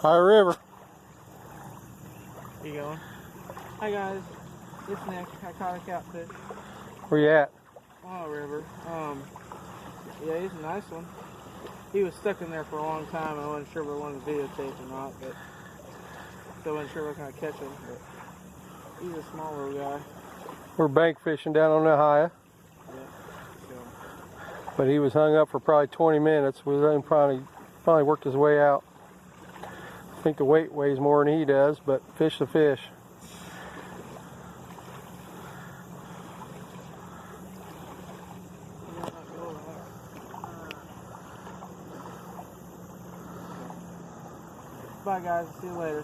High River. You going? Hi guys, it's Nick. I caught a catfish. Where you at? Ohio River. Yeah, he's a nice one. He was stuck in there for a long time. I wasn't sure if I wanted to videotape or not, but so I wasn't sure if I was gonna catch him. But he's a small little guy. We're bank fishing down on the Ohio. Yeah. So. But he was hung up for probably 20 minutes. We let him finally worked his way out. I think the weight weighs more than he does, but fish the fish. Bye guys, see you later.